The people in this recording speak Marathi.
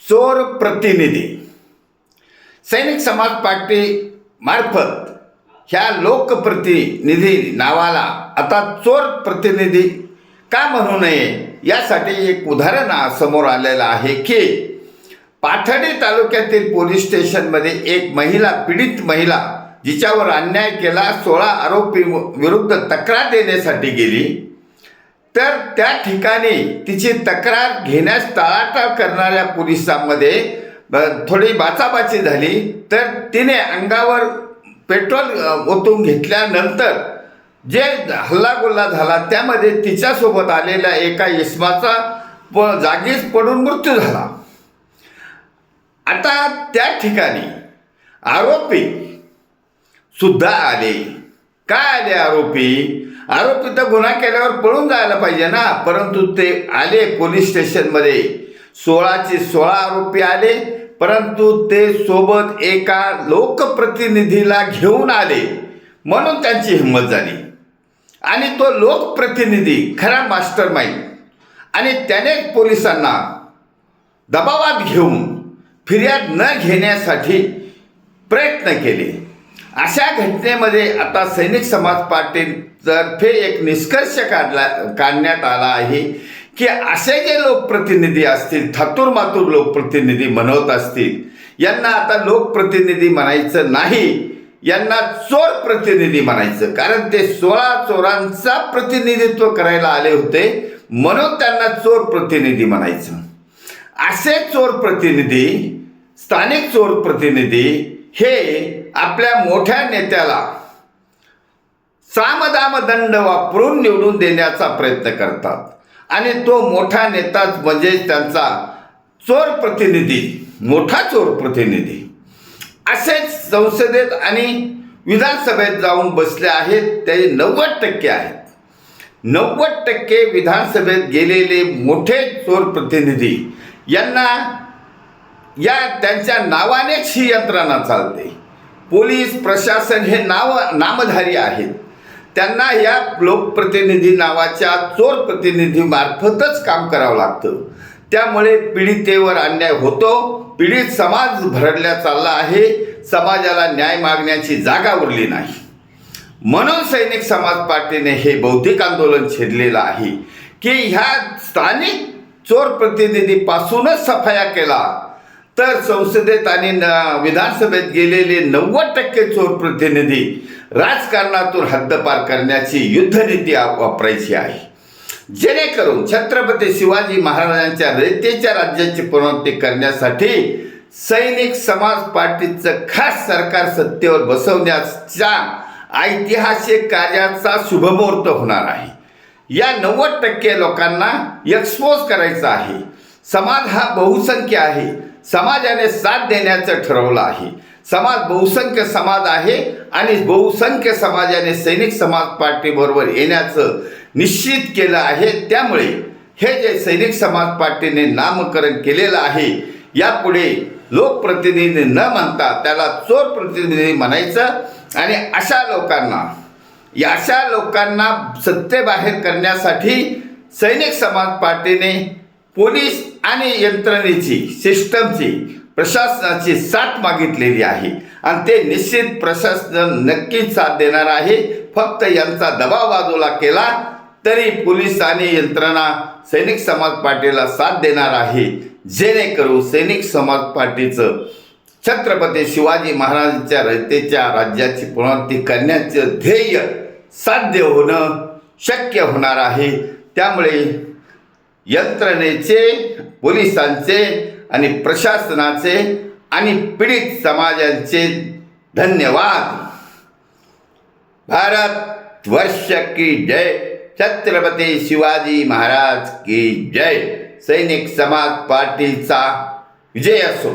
चोर प्रतिनिधी सैनिक समाज पार्टी मार्फत ह्या लोकप्रतिनिधी नावाला आता चोर प्रतिनिधी का म्हणू नये यासाठी एक उदाहरण समोर आलेलं आहे की पाथर्डी तालुक्यातील पोलीस स्टेशनमध्ये एक पीडित महिला जिच्यावर अन्याय केला 16 आरोपी विरुद्ध तक्रार देण्यासाठी गेली, तर त्या ठिकाणी तिची तक्रार घेण्यास टाळाटाळ करणाऱ्या पोलिसांमध्ये थोडी बाचाबाची झाली। तर तिने अंगावर पेट्रोल ओतून घेतल्यानंतर जे हल्लागुल्ला झाला त्यामध्ये तिच्यासोबत आलेल्या एका इसमाचा जागीच पडून मृत्यू झाला। आता त्या ठिकाणी आरोपी सुद्धा आले। काय आले आरोपी तर गुन्हा केल्यावर पळून जायला पाहिजे ना, परंतु ते आले पोलीस स्टेशनमध्ये 16चे 16 आरोपी आले, परंतु ते सोबत एका लोकप्रतिनिधीला घेऊन आले म्हणून त्यांची हिंमत झाली। आणि तो लोकप्रतिनिधी खरा मास्टरमाइंड आणि त्याने पोलिसांना दबावात घेऊन फिर्याद न घेण्यासाठी प्रयत्न केले। अशा घटनेमध्ये आता सैनिक समाज पार्टीतर्फे एक निष्कर्ष काढण्यात आला आहे की असे जे लोकप्रतिनिधी असतील, थातूरमातूर लोकप्रतिनिधी म्हणत असतील, यांना आता लोकप्रतिनिधी म्हणायचं नाही, यांना चोर प्रतिनिधी म्हणायचं। कारण ते 16 चोरांचा प्रतिनिधित्व करायला आले होते म्हणून त्यांना चोर प्रतिनिधी म्हणायचं। असे चोर प्रतिनिधी, स्थानिक चोर प्रतिनिधी हे आपल्या मोठ्या नेत्याला सामदाम दंड वापरून निवडून देण्याचा प्रयत्न करतात आणि तो मोठा नेता म्हणजे त्यांचा चोर प्रतिनिधी, मोठा चोर प्रतिनिधी असेच संसदेत आणि विधानसभेत जाऊन बसले आहेत। ते 90% आहेत। 90% विधानसभेत गेलेले मोठे चोर प्रतिनिधी यांना या त्यांच्या नावानेच ही यंत्रणा चालते। पोलीस प्रशासन हे नामधारी आहेत, त्यांना या लोकप्रतिनिधी नावाच्या चोर प्रतिनिधी मार्फतच काम करावं लागतं। त्यामुळे पीडितेवर अन्याय होतो, पीडित समाज भरडल्या चालला आहे, समाजाला न्याय मागण्याची जागा उरली नाही। म्हणून सैनिक समाज पार्टीने हे बौद्धिक आंदोलन छेडलेलं आहे की ह्या स्थानिक चोर प्रतिनिधीपासूनच सफाया केला तर संसदेत आणि विधानसभेत गेलेले 90% चोर प्रतिनिधी राजकारणातून हद्दपार करण्याची युद्धनीती वापरायची आहे, जेणेकरून छत्रपती शिवाजी महाराजांच्या रयतेच्या राज्याची पुनरावृत्ती करण्यासाठी सैनिक समाज पार्टीचं खास सरकार सत्तेवर बसवण्याच्या ऐतिहासिक कार्याचा शुभमुहूर्त होणार आहे। या 90% लोकांना एक्सपोज करायचं आहे। समाज हा बहुसंख्य आहे, समाजाने साथ देण्याचं ठरवलं आहे। समाज बहुसंख्य समाज आहे आणि बहुसंख्य समाजाने सैनिक समाज पार्टीबरोबर येण्याचं निश्चित केलं आहे। त्यामुळे हे जे सैनिक समाज पार्टीने नामकरण केलेलं आहे, यापुढे लोकप्रतिनिधी न म्हणता त्याला चोर प्रतिनिधी म्हणायचं आणि अशा लोकांना सत्तेबाहेर करण्यासाठी सैनिक समाज पार्टीने पोलीस आणि यंत्रणेची, सिस्टमची, प्रशासनाची साथ मागितलेली आहे आणि ते निश्चित प्रशासन नक्कीच साथ देणार आहे। फक्त यांचा दबाव बाजूला केला तरी पोलीस आणि यंत्रणा सैनिक समाज पार्टीला साथ देणार आहे, जेणेकरून सैनिक समाज पार्टीचं छत्रपती शिवाजी महाराजांच्या रयतेच्या राज्याची पुनरावृत्ती करण्याचं ध्येय साध्य होणं शक्य होणार आहे। त्यामुळे यंत्रणेचे, पोलिसांचे आणि प्रशासनाचे आणि पीडित समाजांचे धन्यवाद। भारत वर्ष की जय, छत्रपती शिवाजी महाराज की जय। सैनिक समाज पार्टीचा विजय असो।